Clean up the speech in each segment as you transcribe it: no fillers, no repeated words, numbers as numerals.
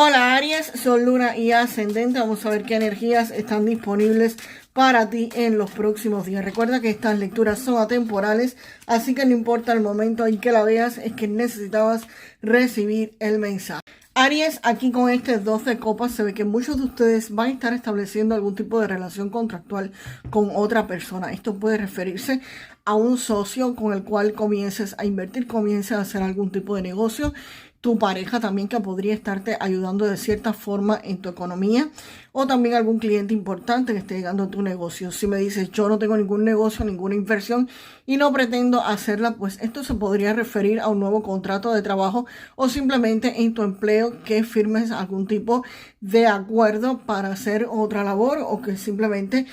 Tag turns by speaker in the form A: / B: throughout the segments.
A: Hola Aries, Sol, Luna y Ascendente. Vamos a ver qué energías están disponibles para ti en los próximos días. Recuerda que estas lecturas son atemporales, así que no importa el momento en que la veas, es que necesitabas recibir el mensaje. Aries, aquí con este 12 de copas se ve que muchos de ustedes van a estar estableciendo algún tipo de relación contractual con otra persona. Esto puede referirse a un socio con el cual comiences a invertir, comiences a hacer algún tipo de negocio. Tu pareja también que podría estarte ayudando de cierta forma en tu economía, o también algún cliente importante que esté llegando a tu negocio. Si me dices yo no tengo ningún negocio, ninguna inversión y no pretendo hacerla, pues esto se podría referir a un nuevo contrato de trabajo o simplemente en tu empleo que firmes algún tipo de acuerdo para hacer otra labor o que simplemente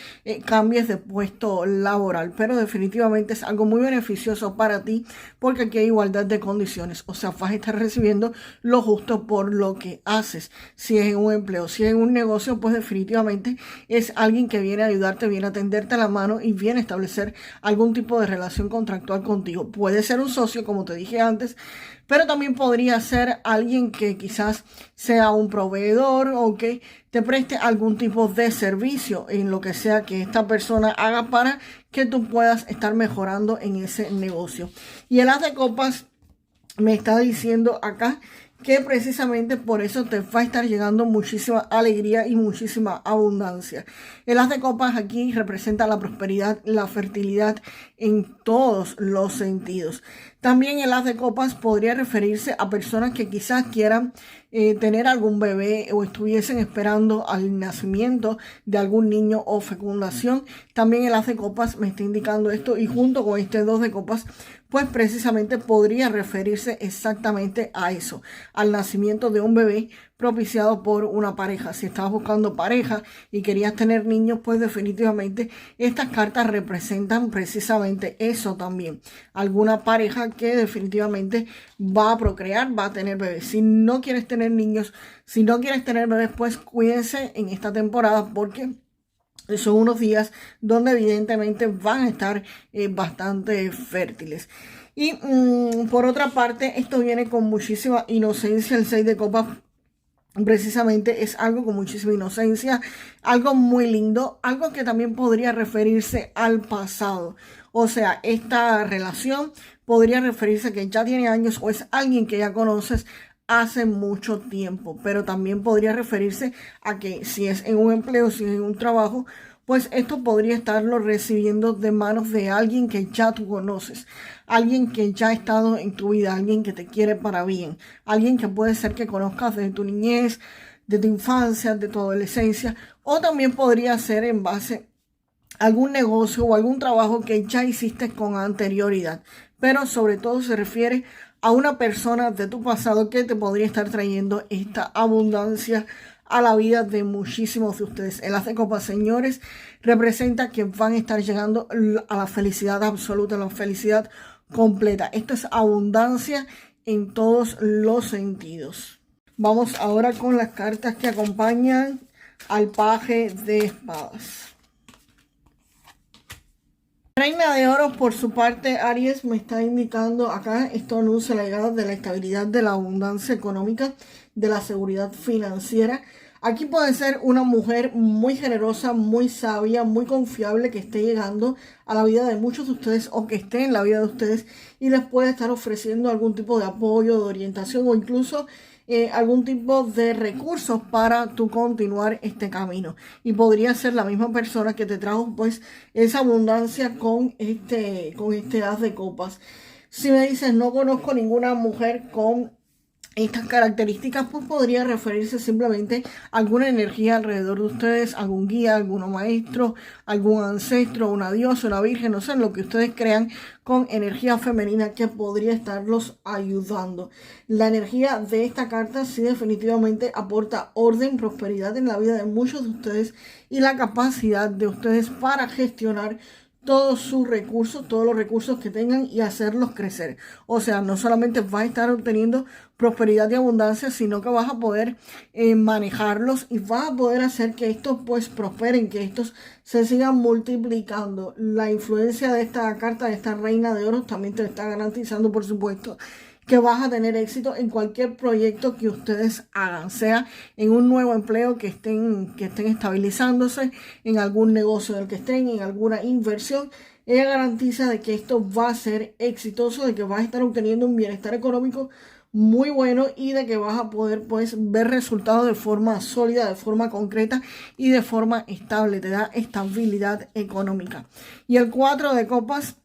A: cambies de puesto laboral. Pero definitivamente es algo muy beneficioso para ti porque aquí hay igualdad de condiciones. O sea, vas a estar recibiendo lo justo por lo que haces. Si es en un empleo, si es en un negocio, pues definitivamente es alguien que viene a ayudarte, viene a tenderte la mano y viene a establecer algún tipo de relación contractual contigo. Puede ser un socio, como te dije antes, pero también podría ser alguien que quizás sea un proveedor o que te preste algún tipo de servicio en lo que sea que esta persona haga para que tú puedas estar mejorando en ese negocio. Y el as de copas me está diciendo acá que precisamente por eso te va a estar llegando muchísima alegría y muchísima abundancia. El as de copas aquí representa la prosperidad, la fertilidad en todos los sentidos. También el as de copas podría referirse a personas que quizás quieran tener algún bebé o estuviesen esperando al nacimiento de algún niño o fecundación. También el as de copas me está indicando esto, y junto con este 2 de copas pues precisamente podría referirse exactamente a eso, al nacimiento de un bebé propiciado por una pareja. Si estabas buscando pareja y querías tener niños, pues definitivamente estas cartas representan precisamente eso también. Alguna pareja que definitivamente va a procrear, va a tener bebés. Si no quieres tener niños, si no quieres tener bebés, pues cuídense en esta temporada porque son unos días donde evidentemente van a estar bastante fértiles. Y por otra parte, esto viene con muchísima inocencia. El 6 de copas precisamente es algo con muchísima inocencia, algo muy lindo, algo que también podría referirse al pasado. O sea, esta relación podría referirse que ya tiene años o es alguien que ya conoces hace mucho tiempo, pero también podría referirse a que si es en un empleo, si es en un trabajo, pues esto podría estarlo recibiendo de manos de alguien que ya tú conoces, alguien que ya ha estado en tu vida, alguien que te quiere para bien, alguien que puede ser que conozcas desde tu niñez, de tu infancia, de tu adolescencia, o también podría ser en base a algún negocio o algún trabajo que ya hiciste con anterioridad, pero sobre todo se refiere a una persona de tu pasado que te podría estar trayendo esta abundancia a la vida de muchísimos de ustedes. El as de copas, señores, representa que van a estar llegando a la felicidad absoluta, a la felicidad completa. Esto es abundancia en todos los sentidos. Vamos ahora con las cartas que acompañan al paje de espadas. Reina de Oros, por su parte, Aries me está indicando acá, esto anuncia la llegada de la estabilidad, de la abundancia económica, de la seguridad financiera. Aquí puede ser una mujer muy generosa, muy sabia, muy confiable que esté llegando a la vida de muchos de ustedes o que esté en la vida de ustedes y les puede estar ofreciendo algún tipo de apoyo, de orientación o incluso algún tipo de recursos para tú continuar este camino. Y podría ser la misma persona que te trajo pues esa abundancia con este as de copas. Si me dices no conozco ninguna mujer con estas características, pues podría referirse simplemente a alguna energía alrededor de ustedes, algún guía, algún maestro, algún ancestro, una diosa, una virgen, no sé, lo que ustedes crean con energía femenina que podría estarlos ayudando. La energía de esta carta sí definitivamente aporta orden, prosperidad en la vida de muchos de ustedes y la capacidad de ustedes para gestionar todos sus recursos, todos los recursos que tengan y hacerlos crecer. O sea, no solamente vas a estar obteniendo prosperidad y abundancia, sino que vas a poder manejarlos y vas a poder hacer que estos pues prosperen, que estos se sigan multiplicando. La influencia de esta carta, de esta reina de oros, también te está garantizando, por supuesto, que vas a tener éxito en cualquier proyecto que ustedes hagan, sea en un nuevo empleo que estén estabilizándose, en algún negocio en el que estén, en alguna inversión. Ella garantiza de que esto va a ser exitoso, de que vas a estar obteniendo un bienestar económico muy bueno y de que vas a poder pues ver resultados de forma sólida, de forma concreta y de forma estable. Te da estabilidad económica. Y el 4 de copas,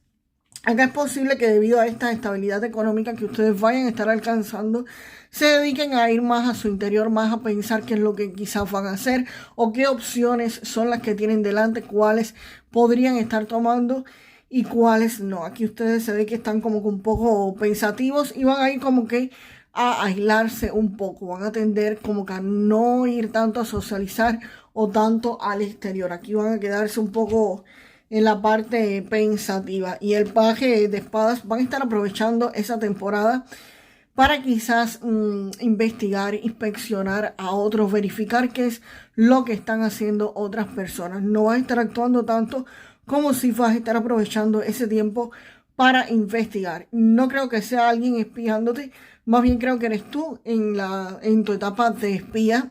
A: acá es posible que debido a esta estabilidad económica que ustedes vayan a estar alcanzando, se dediquen a ir más a su interior, más a pensar qué es lo que quizás van a hacer o qué opciones son las que tienen delante, cuáles podrían estar tomando y cuáles no. Aquí ustedes se ve que están como que un poco pensativos y van a ir como que a aislarse un poco, van a tender como que a no ir tanto a socializar o tanto al exterior. Aquí van a quedarse un poco en la parte pensativa. Y el paje de espadas van a estar aprovechando esa temporada para quizás investigar, inspeccionar a otros, verificar qué es lo que están haciendo otras personas. No vas a estar actuando tanto como si vas a estar aprovechando ese tiempo para investigar. No creo que sea alguien espiándote, más bien creo que eres tú en tu etapa de espía,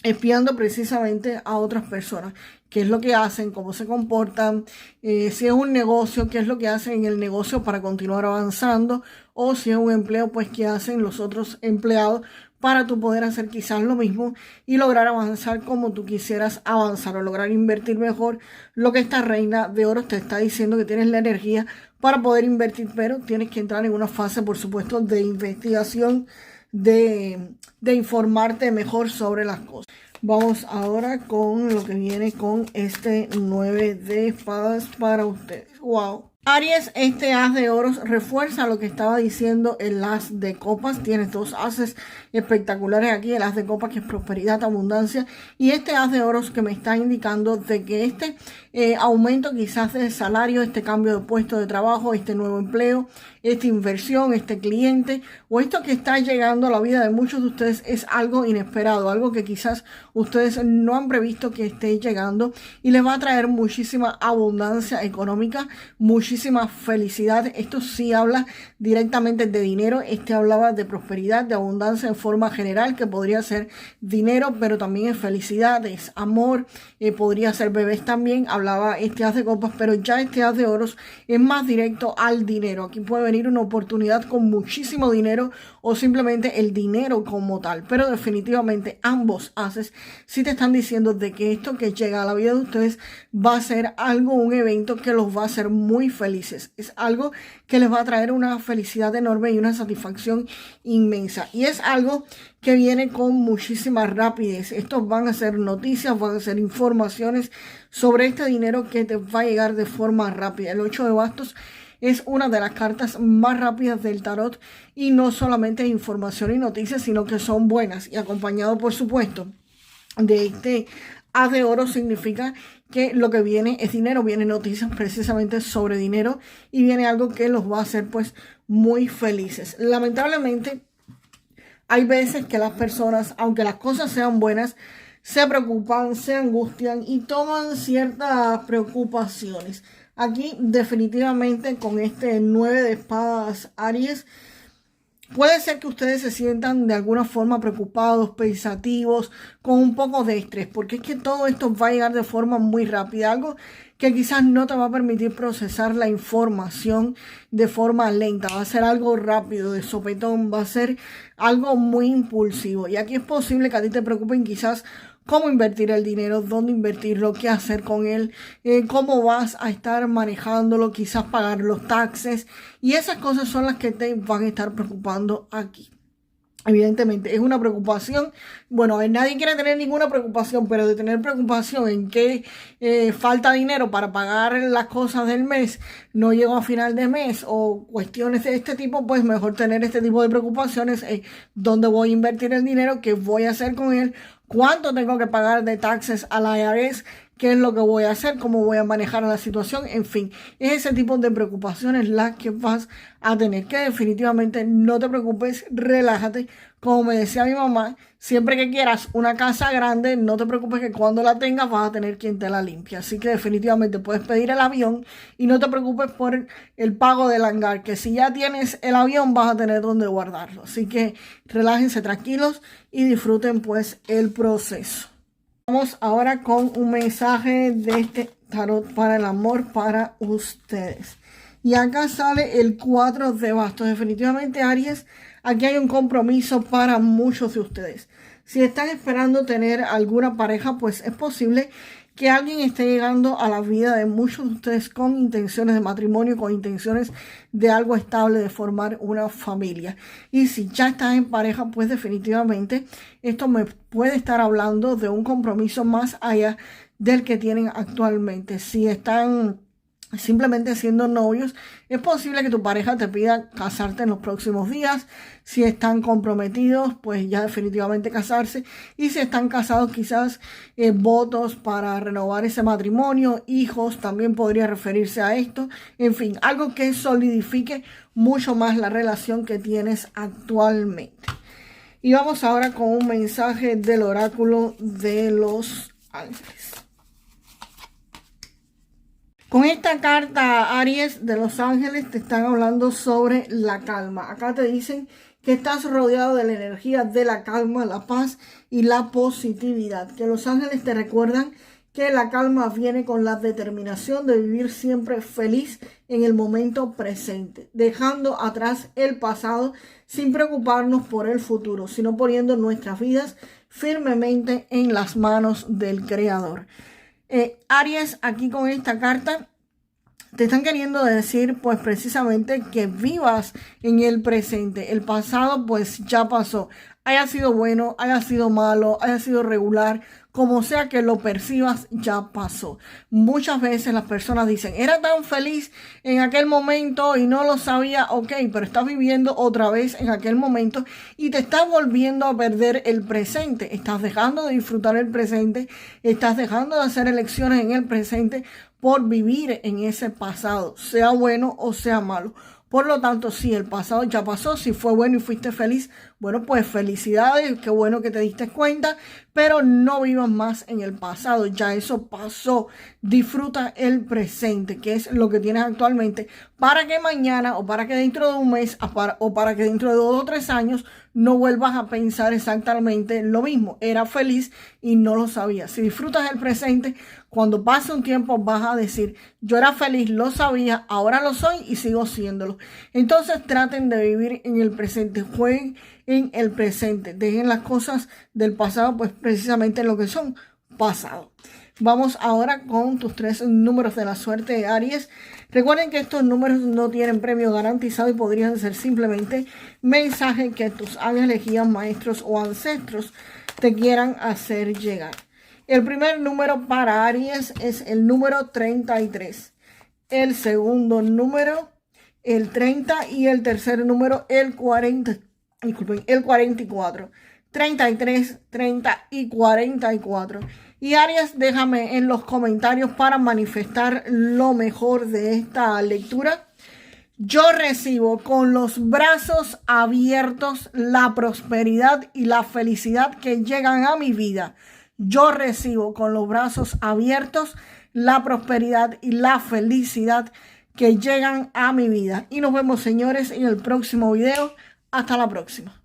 A: espiando precisamente a otras personas, qué es lo que hacen, cómo se comportan, si es un negocio, qué es lo que hacen en el negocio para continuar avanzando, o si es un empleo, pues qué hacen los otros empleados para tú poder hacer quizás lo mismo y lograr avanzar como tú quisieras avanzar o lograr invertir mejor lo que esta reina de oros te está diciendo, que tienes la energía para poder invertir, pero tienes que entrar en una fase, por supuesto, de investigación, de informarte mejor sobre las cosas. Vamos ahora con lo que viene con este 9 de espadas para ustedes. ¡Wow! Aries, este as de oros refuerza lo que estaba diciendo el as de copas. Tienes dos ases espectaculares aquí, el as de copas que es prosperidad, abundancia, y este as de oros que me está indicando de que este aumento quizás de salario, este cambio de puesto de trabajo, este nuevo empleo, esta inversión, este cliente o esto que está llegando a la vida de muchos de ustedes es algo inesperado, algo que quizás ustedes no han previsto que esté llegando y les va a traer muchísima abundancia económica, muchísima felicidad. Esto sí habla directamente de dinero, este hablaba de prosperidad, de abundancia en forma general, que podría ser dinero, pero también es felicidad, es amor, podría ser bebés también, hablaba este as de copas, pero ya este as de oros es más directo al dinero. Aquí puede venir una oportunidad con muchísimo dinero o simplemente el dinero como tal, pero definitivamente ambos ases sí te están diciendo de que esto que llega a la vida de ustedes va a ser algo, un evento que los va a hacer muy felices, es algo que les va a traer una felicidad enorme y una satisfacción inmensa, y es algo que viene con muchísima rapidez. Estos van a ser noticias, van a ser informaciones sobre este dinero que te va a llegar de forma rápida. El 8 de bastos es una de las cartas más rápidas del tarot y no solamente información y noticias, sino que son buenas, y acompañado por supuesto de este as de oro significa que lo que viene es dinero, vienen noticias precisamente sobre dinero y viene algo que los va a hacer pues muy felices. Lamentablemente hay veces que las personas, aunque las cosas sean buenas, se preocupan, se angustian y toman ciertas preocupaciones. Aquí definitivamente con este 9 de espadas Aries, puede ser que ustedes se sientan de alguna forma preocupados, pensativos, con un poco de estrés, porque es que todo esto va a llegar de forma muy rápida, algo que quizás no te va a permitir procesar la información de forma lenta, va a ser algo rápido, de sopetón, va a ser algo muy impulsivo, y aquí es posible que a ti te preocupen quizás cómo invertir el dinero, dónde invertirlo, qué hacer con él, cómo vas a estar manejándolo, quizás pagar los taxes, y esas cosas son las que te van a estar preocupando aquí. Evidentemente es una preocupación, bueno, nadie quiere tener ninguna preocupación, pero de tener preocupación en que falta dinero para pagar las cosas del mes, no llego a final de mes o cuestiones de este tipo, pues mejor tener este tipo de preocupaciones, dónde voy a invertir el dinero, qué voy a hacer con él, cuánto tengo que pagar de taxes a la IRS, qué es lo que voy a hacer, cómo voy a manejar la situación, en fin, es ese tipo de preocupaciones las que vas a tener, que definitivamente no te preocupes, relájate, Como me decía mi mamá, siempre que quieras una casa grande, no te preocupes que cuando la tengas vas a tener quien te la limpie. Así que definitivamente puedes pedir el avión y no te preocupes por el pago del hangar, que si ya tienes el avión vas a tener donde guardarlo. Así que relájense tranquilos y disfruten pues el proceso. Vamos ahora con un mensaje de este tarot para el amor para ustedes. Y acá sale el 4 de bastos. Definitivamente, Aries, aquí hay un compromiso para muchos de ustedes. Si están esperando tener alguna pareja, pues es posible que alguien esté llegando a la vida de muchos de ustedes con intenciones de matrimonio, con intenciones de algo estable, de formar una familia. Y si ya estás en pareja, pues definitivamente esto me puede estar hablando de un compromiso más allá del que tienen actualmente. Si están simplemente siendo novios, es posible que tu pareja te pida casarte en los próximos días. Si están comprometidos, pues ya definitivamente casarse. Y si están casados, quizás votos para renovar ese matrimonio, hijos, también podría referirse a esto. En fin, algo que solidifique mucho más la relación que tienes actualmente. Y vamos ahora con un mensaje del oráculo de los ángeles. Con esta carta, Aries, de los ángeles, te están hablando sobre la calma. Acá te dicen que estás rodeado de la energía de la calma, la paz y la positividad. Que los ángeles te recuerdan que la calma viene con la determinación de vivir siempre feliz en el momento presente, dejando atrás el pasado sin preocuparnos por el futuro, sino poniendo nuestras vidas firmemente en las manos del Creador. Aries, aquí con esta carta te están queriendo decir pues precisamente que vivas en el presente. El pasado pues ya pasó, haya sido bueno, haya sido malo, haya sido regular, como sea que lo percibas, ya pasó. Muchas veces las personas dicen, era tan feliz en aquel momento y no lo sabía. Ok, pero estás viviendo otra vez en aquel momento y te estás volviendo a perder el presente. Estás dejando de disfrutar el presente, estás dejando de hacer elecciones en el presente por vivir en ese pasado, sea bueno o sea malo. Por lo tanto, si el pasado ya pasó, si fue bueno y fuiste feliz, bueno, pues felicidades, qué bueno que te diste cuenta, pero no vivas más en el pasado, ya eso pasó. Disfruta el presente, que es lo que tienes actualmente, para que mañana o para que dentro de un mes o para que dentro de 2 o 3 años no vuelvas a pensar exactamente lo mismo. Era feliz y no lo sabías. Si disfrutas el presente, cuando pase un tiempo vas a decir, yo era feliz, lo sabía, ahora lo soy y sigo siéndolo. Entonces traten de vivir en el presente, jueguen en el presente, dejen las cosas del pasado pues precisamente en lo que son, pasado. Vamos ahora con tus 3 números de la suerte de Aries. Recuerden que estos números no tienen premio garantizado y podrían ser simplemente mensajes que tus ángeles, guías, maestros o ancestros te quieran hacer llegar. El primer número para Aries es el número 33. El segundo número, el 30. Y el tercer número, el 40. Disculpen, el 44. 33, 30 y 44. Y Aries, déjame en los comentarios para manifestar lo mejor de esta lectura. Yo recibo con los brazos abiertos la prosperidad y la felicidad que llegan a mi vida. Yo recibo con los brazos abiertos la prosperidad y la felicidad que llegan a mi vida. Y nos vemos, señores, en el próximo video. Hasta la próxima.